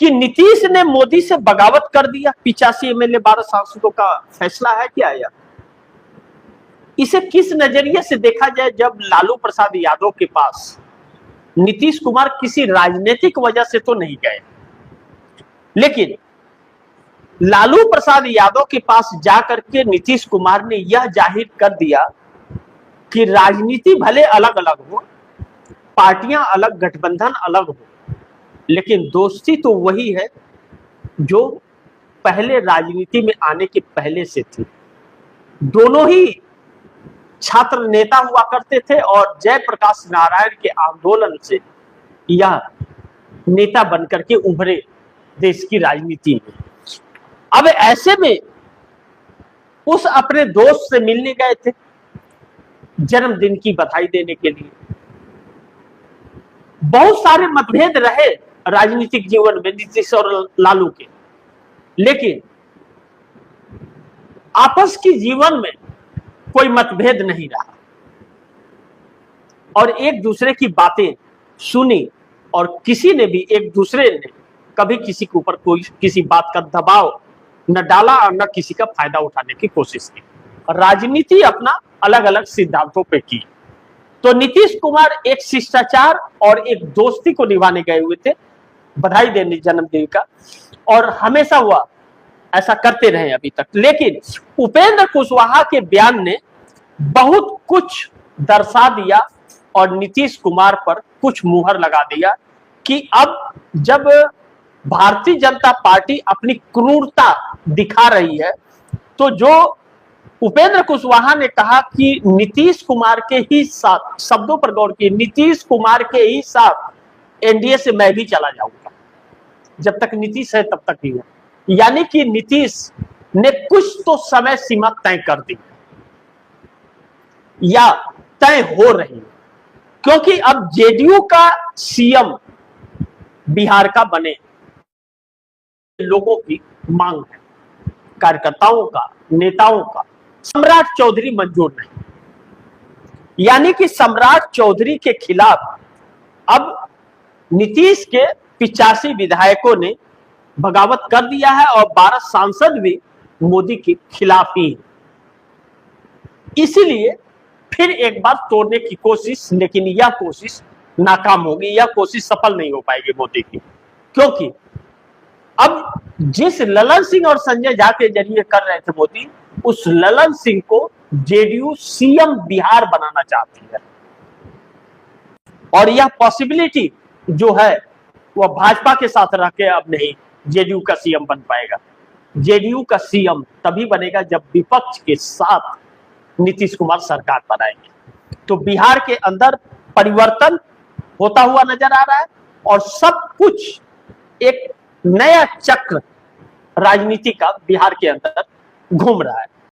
कि नीतीश ने मोदी से बगावत कर दिया, 85 एमएलए 12 सांसदों का फैसला है क्या यह? इसे किस नजरिए से देखा जाए जब लालू प्रसाद यादव के पास नीतीश कुमार किसी राजनीतिक वजह से तो नहीं गए, लेकिन लालू प्रसाद यादव के पास जाकर के नीतीश कुमार ने यह जाहिर कर दिया कि राजनीति भले अलग अलग हो, पार्टियां अलग, गठबंधन अलग हो, लेकिन दोस्ती तो वही है जो पहले राजनीति में आने के पहले से थी। दोनों ही छात्र नेता हुआ करते थे और जयप्रकाश नारायण के आंदोलन से यह नेता बनकर के उभरे देश की राजनीति में। अब ऐसे में उस अपने दोस्त से मिलने गए थे जन्मदिन की बधाई देने के लिए। बहुत सारे मतभेद रहे राजनीतिक जीवन में नीतीश और लालू के, लेकिन आपस की जीवन में कोई मतभेद नहीं रहा और एक दूसरे की बातें सुनी और किसी ने भी एक दूसरे ने कभी किसी के ऊपर कोई किसी बात का दबाव न डाला और न किसी का फायदा उठाने की कोशिश की। राजनीति अपना अलग अलग सिद्धांतों पे की। तो नीतीश कुमार एक शिष्टाचार और एक दोस्ती को निभाने गए हुए थे, बधाई देने जन्मदिन का, और हमेशा हुआ ऐसा करते रहे अभी तक। लेकिन उपेंद्र कुशवाहा के बयान ने बहुत कुछ दर्शा दिया और नीतीश कुमार पर कुछ मुहर लगा दिया कि अब जब भारतीय जनता पार्टी अपनी क्रूरता दिखा रही है, तो जो उपेंद्र कुशवाहा ने कहा कि नीतीश कुमार के ही साथ, शब्दों पर गौर किए, नीतीश कुमार के ही साथ एनडीए से मैं भी चला जाऊंगा, जब तक नीतीश है तब तक ही है। यानी कि नीतीश ने कुछ तो समय सीमा तय कर दी या तय हो रही है, क्योंकि अब जेडीयू का सीएम बिहार का बने, लोगों की मांग है, कार्यकर्ताओं का, नेताओं का। सम्राट चौधरी मंजूर नहीं, यानी कि सम्राट चौधरी के खिलाफ अब नीतीश के 85 विधायकों ने बगावत कर दिया है और 12 सांसद भी मोदी के खिलाफ ही। इसीलिए फिर एक बार तोड़ने की कोशिश, लेकिन यह कोशिश नाकाम होगी, यह कोशिश सफल नहीं हो पाएगी मोदी की, क्योंकि अब जिस ललन सिंह और संजय झा के जरिए कर रहे थे मोदी, उस ललन सिंह को जेडीयू सीएम बिहार बनाना चाहती है और यह पॉसिबिलिटी जो है वह भाजपा के साथ रह के अब नहीं जेडीयू का सीएम बन पाएगा। जेडीयू का सीएम तभी बनेगा जब विपक्ष के साथ नीतीश कुमार सरकार बनाएंगे। तो बिहार के अंदर परिवर्तन होता हुआ नजर आ रहा है और सब कुछ एक नया चक्र राजनीति का बिहार के अंदर घूम रहा है।